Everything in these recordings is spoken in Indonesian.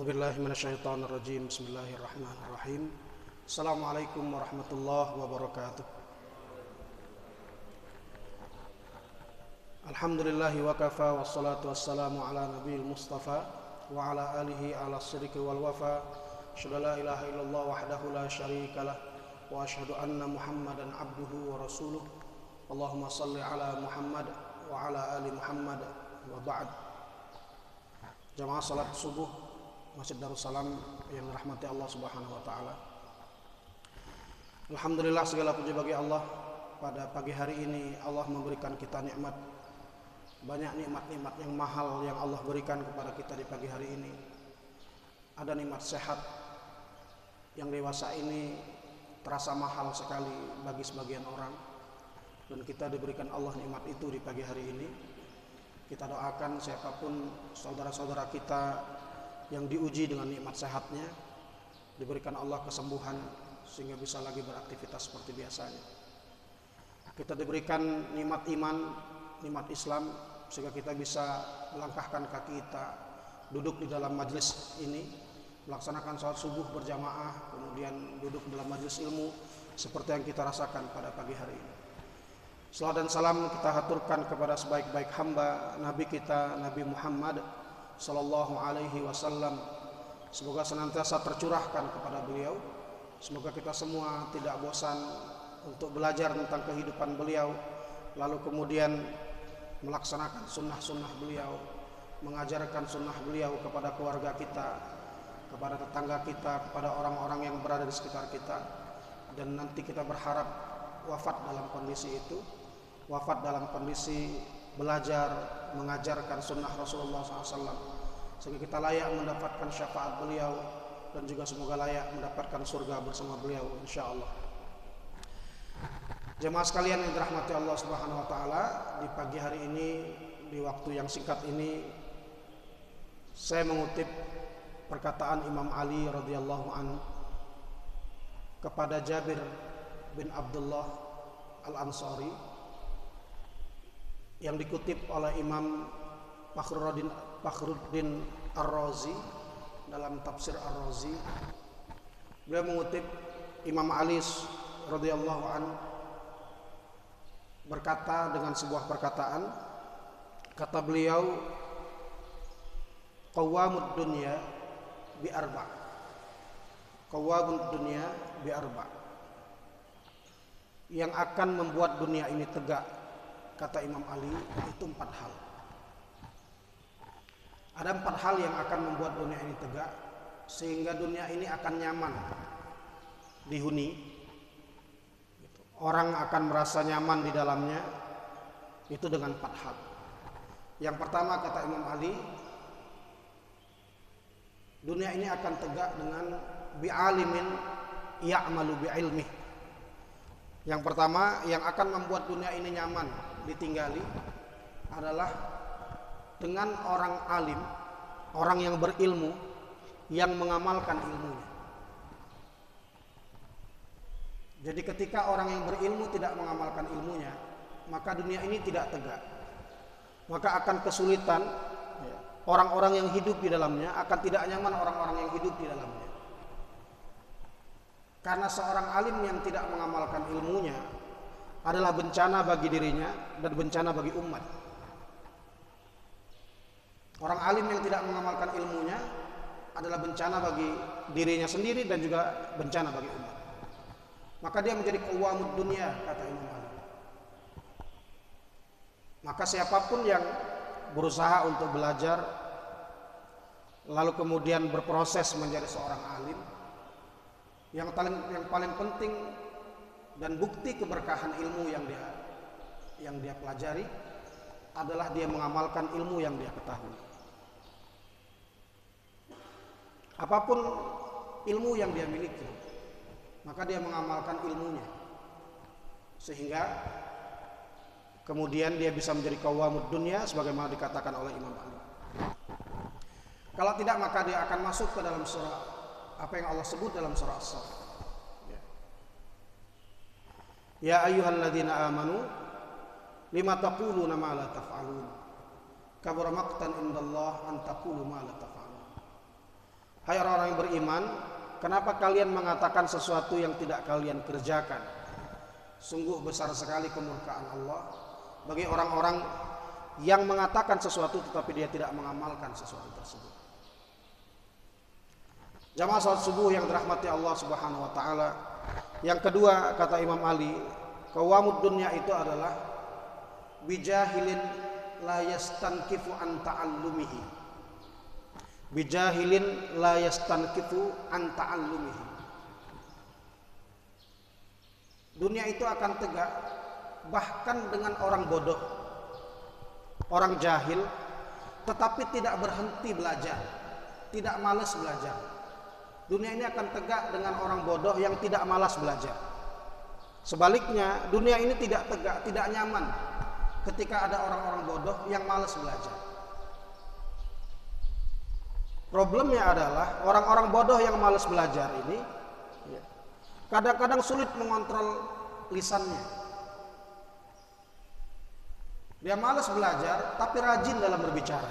A'udzubillahi minasyaitonirrajim. Bismillahirrahmanirrahim. Assalamualaikum warahmatullahi wabarakatuh. Alhamdulillahi wa kafa wassalatu wassalamu ala nabiyil mustafa wa ala alihi ala sidqi wal wafa. Asyhadu la ilaha illallah wahdahu la syarikalah wa asyhadu anna Muhammadan abduhu wa rasuluh. Allahumma shalli ala Muhammad wa ala ali Muhammad wa ba'd. Jamaah salat subuh Masjid Darussalam yang dirahmati Allah Subhanahu wa taala. Alhamdulillah, segala puji bagi Allah. Pada pagi hari ini Allah memberikan kita nikmat. Banyak nikmat-nikmat yang mahal yang Allah berikan kepada kita di pagi hari ini. Ada nikmat sehat yang dewasa ini terasa mahal sekali bagi sebagian orang, dan kita diberikan Allah nikmat itu di pagi hari ini. Kita doakan siapapun saudara-saudara kita yang diuji dengan nikmat sehatnya, diberikan Allah kesembuhan sehingga bisa lagi beraktivitas seperti biasanya. Kita diberikan nikmat iman, nikmat Islam, sehingga kita bisa melangkahkan kaki kita duduk di dalam majlis ini, melaksanakan sholat subuh berjamaah, kemudian duduk dalam majlis ilmu seperti yang kita rasakan pada pagi hari ini. Salawat dan salam kita haturkan kepada sebaik-baik hamba Nabi kita, Nabi Muhammad sallallahu alaihi wasallam. Semoga senantiasa tercurahkan kepada beliau. Semoga kita semua tidak bosan untuk belajar tentang kehidupan beliau, lalu kemudian melaksanakan sunnah-sunnah beliau, mengajarkan sunnah beliau kepada keluarga kita, kepada tetangga kita, kepada orang-orang yang berada di sekitar kita. Dan nanti kita berharap wafat dalam kondisi itu, wafat dalam kondisi belajar mengajarkan sunnah Rasulullah SAW, sehingga kita layak mendapatkan syafaat beliau dan juga semoga layak mendapatkan surga bersama beliau insyaallah. Jemaah sekalian yang dirahmati Allah Subhanahu wa taala, di pagi hari ini, di waktu yang singkat ini, saya mengutip perkataan Imam Ali radhiyallahu anhu kepada Jabir bin Abdullah Al-Ansari, yang dikutip oleh Imam Fakhruddin Ar-Razi dalam tafsir Ar-Razi. Beliau mengutip Imam Ali radhiyallahu anhu berkata dengan sebuah perkataan. Kata beliau, qawwamud dunya bi arba'. Qawwamud dunya bi arba'. Yang akan membuat dunia ini tegak, kata Imam Ali, itu 4 hal. Ada 4 hal yang akan membuat dunia ini tegak, sehingga dunia ini akan nyaman dihuni. Orang akan merasa nyaman di dalamnya, itu dengan 4 hal. Yang pertama, kata Imam Ali, dunia ini akan tegak dengan bi'alimin ya'malu bi'ilmih. Yang pertama yang akan membuat dunia ini nyaman ditinggali adalah dengan orang alim, orang yang berilmu, yang mengamalkan ilmunya. Jadi ketika orang yang berilmu tidak mengamalkan ilmunya, maka dunia ini tidak tegak. Maka akan kesulitan orang-orang yang hidup di dalamnya, akan tidak nyaman orang-orang yang hidup di dalamnya. Karena seorang alim yang tidak mengamalkan ilmunya adalah bencana bagi dirinya dan bencana bagi umat. Orang alim yang tidak mengamalkan ilmunya adalah bencana bagi dirinya sendiri dan juga bencana bagi umat. Maka dia menjadi qawwamud dunya, kata Imam Ali. Maka siapapun yang berusaha untuk belajar lalu kemudian berproses menjadi seorang alim, yang paling penting dan bukti keberkahan ilmu yang dia pelajari adalah dia mengamalkan ilmu yang dia ketahui. Apapun ilmu yang dia miliki, maka dia mengamalkan ilmunya, sehingga kemudian dia bisa menjadi qawwamud dunya sebagaimana dikatakan oleh Imam Ali. Kalau tidak, maka dia akan masuk ke dalam surah apa yang Allah sebut dalam surah As-Saff. Ya ayyuhalladzina amanu lima taquluna ma la taf'alun kabura maqtan indallah an taqulu ma la taf'alun. Hai orang-orang yang beriman, kenapa kalian mengatakan sesuatu yang tidak kalian kerjakan? Sungguh besar sekali kemurkaan Allah bagi orang-orang yang mengatakan sesuatu tetapi dia tidak mengamalkan sesuatu tersebut. Jamaah salat subuh yang dirahmati Allah Subhanahu wa taala. Yang kedua, kata Imam Ali, qawamud dunya itu adalah bijahilin la yastankifu an ta'allumihi. Bijahilin la yastankifu an ta'allumihi. Dunia itu akan tegak bahkan dengan orang bodoh, orang jahil, tetapi tidak berhenti belajar, tidak malas belajar. Dunia ini akan tegak dengan orang bodoh yang tidak malas belajar. Sebaliknya, dunia ini tidak tegak, tidak nyaman ketika ada orang-orang bodoh yang malas belajar. Problemnya adalah orang-orang bodoh yang malas belajar ini kadang-kadang sulit mengontrol lisannya. Dia malas belajar tapi rajin dalam berbicara.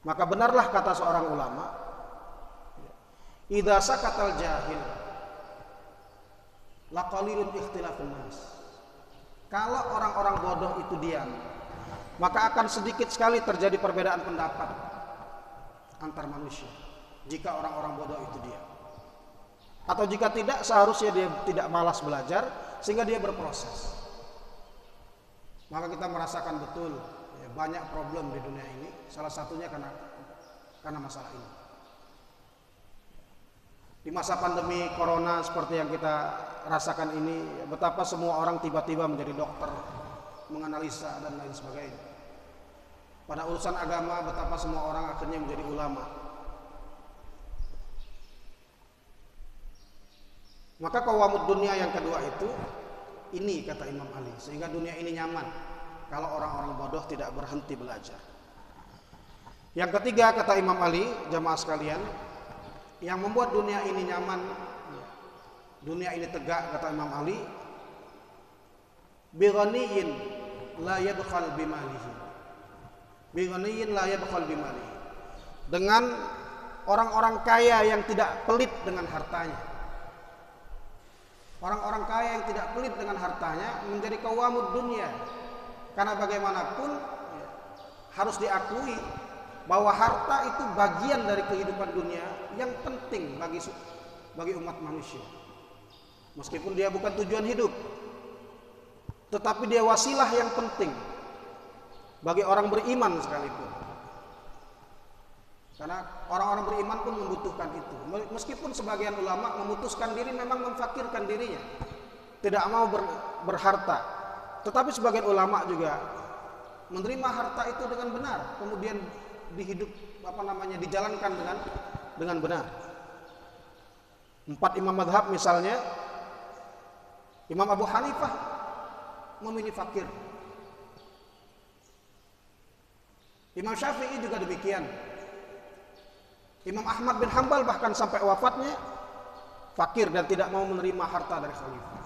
Maka benarlah kata seorang ulama, idza sakatal jahil laqalilun ikhtilafun nas. Kalau orang-orang bodoh itu diam, maka akan sedikit sekali terjadi perbedaan pendapat antar manusia jika orang-orang bodoh itu diam. Atau jika tidak, seharusnya dia tidak malas belajar sehingga dia berproses. Maka kita merasakan betul banyak problem di dunia ini, salah satunya karena masalah ini. Di masa pandemi corona seperti yang kita rasakan ini, betapa semua orang tiba-tiba menjadi dokter, menganalisa dan lain sebagainya. Pada urusan agama, betapa semua orang akhirnya menjadi ulama. Maka qawamud dunia yang kedua itu, ini kata Imam Ali, sehingga dunia ini nyaman kalau orang-orang bodoh tidak berhenti belajar. Yang ketiga kata Imam Ali, jamaah sekalian, yang membuat dunia ini nyaman, dunia ini tegak, kata Imam Ali, bighaniyin la yabkhal bimalihi. Bighaniyin la yabkhal bimalihi. Dengan orang-orang kaya yang tidak pelit dengan hartanya. Orang-orang kaya yang tidak pelit dengan hartanya menjadi qawamud dunia. Karena bagaimanapun harus diakui bahwa harta itu bagian dari kehidupan dunia yang penting bagi umat manusia. Meskipun dia bukan tujuan hidup, tetapi dia wasilah yang penting bagi orang beriman sekalipun. Karena orang-orang beriman pun membutuhkan itu. Meskipun sebagian ulama memutuskan diri memang memfakirkan dirinya, tidak mau berharta, tetapi sebagian ulama juga menerima harta itu dengan benar, kemudian dijalankan dengan benar. 4 imam madhab misalnya, Imam Abu Hanifah memilih fakir, Imam Syafi'i juga demikian, Imam Ahmad bin Hanbal bahkan sampai wafatnya fakir dan tidak mau menerima harta dari khalifah.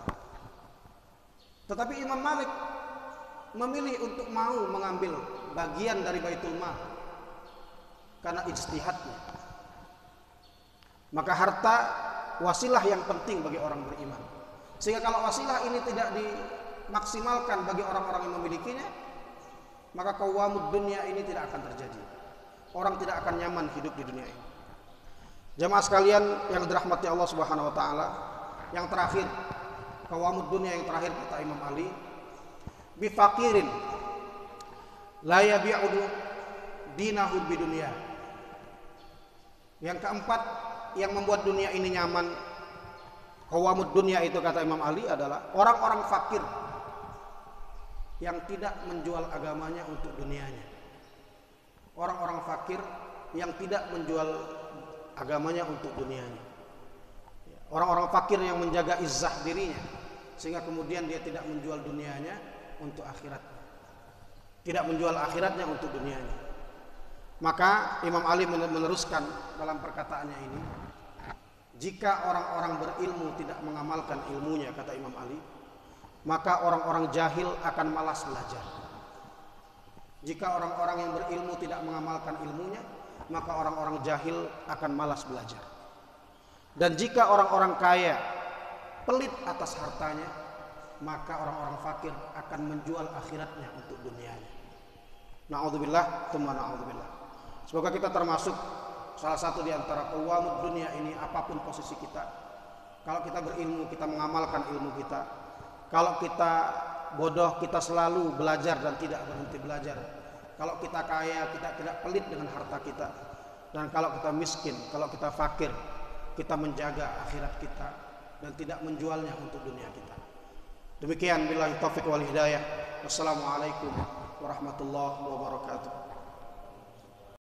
Tetapi Imam Malik memilih untuk mau mengambil bagian dari Baitul Mal karena ijtihadnya. Maka harta wasilah yang penting bagi orang beriman. Sehingga kalau wasilah ini tidak dimaksimalkan bagi orang-orang yang memilikinya, maka qawamud dunya ini tidak akan terjadi. Orang tidak akan nyaman hidup di dunia ini. Jamaah sekalian yang dirahmati Allah Subhanahu wa taala, yang terakhir, qawamud dunya yang terakhir kata Imam Ali, bi faqirin la yabi'u dinahu bidunya. Yang keempat yang membuat dunia ini nyaman, qawamud dunya itu kata Imam Ali adalah orang-orang fakir yang tidak menjual agamanya untuk dunianya. Orang-orang fakir yang tidak menjual agamanya untuk dunianya. Orang-orang fakir yang menjaga izzah dirinya sehingga kemudian dia tidak menjual dunianya untuk akhirat, tidak menjual akhiratnya untuk dunianya. Maka Imam Ali meneruskan dalam perkataannya ini, jika orang-orang berilmu tidak mengamalkan ilmunya, kata Imam Ali, maka orang-orang jahil akan malas belajar. Jika orang-orang yang berilmu tidak mengamalkan ilmunya, maka orang-orang jahil akan malas belajar. Dan jika orang-orang kaya pelit atas hartanya, maka orang-orang fakir akan menjual akhiratnya untuk dunianya. Na'udzubillah, tsumma na'udzubillah. Semoga kita termasuk salah satu di antara qawwamud dunia ini, apapun posisi kita. Kalau kita berilmu, kita mengamalkan ilmu kita. Kalau kita bodoh, kita selalu belajar dan tidak berhenti belajar. Kalau kita kaya, kita tidak pelit dengan harta kita. Dan kalau kita miskin, kalau kita fakir, kita menjaga akhirat kita dan tidak menjualnya untuk dunia kita. Demikian billahi taufiq wal hidayah. Wassalamualaikum warahmatullahi wabarakatuh.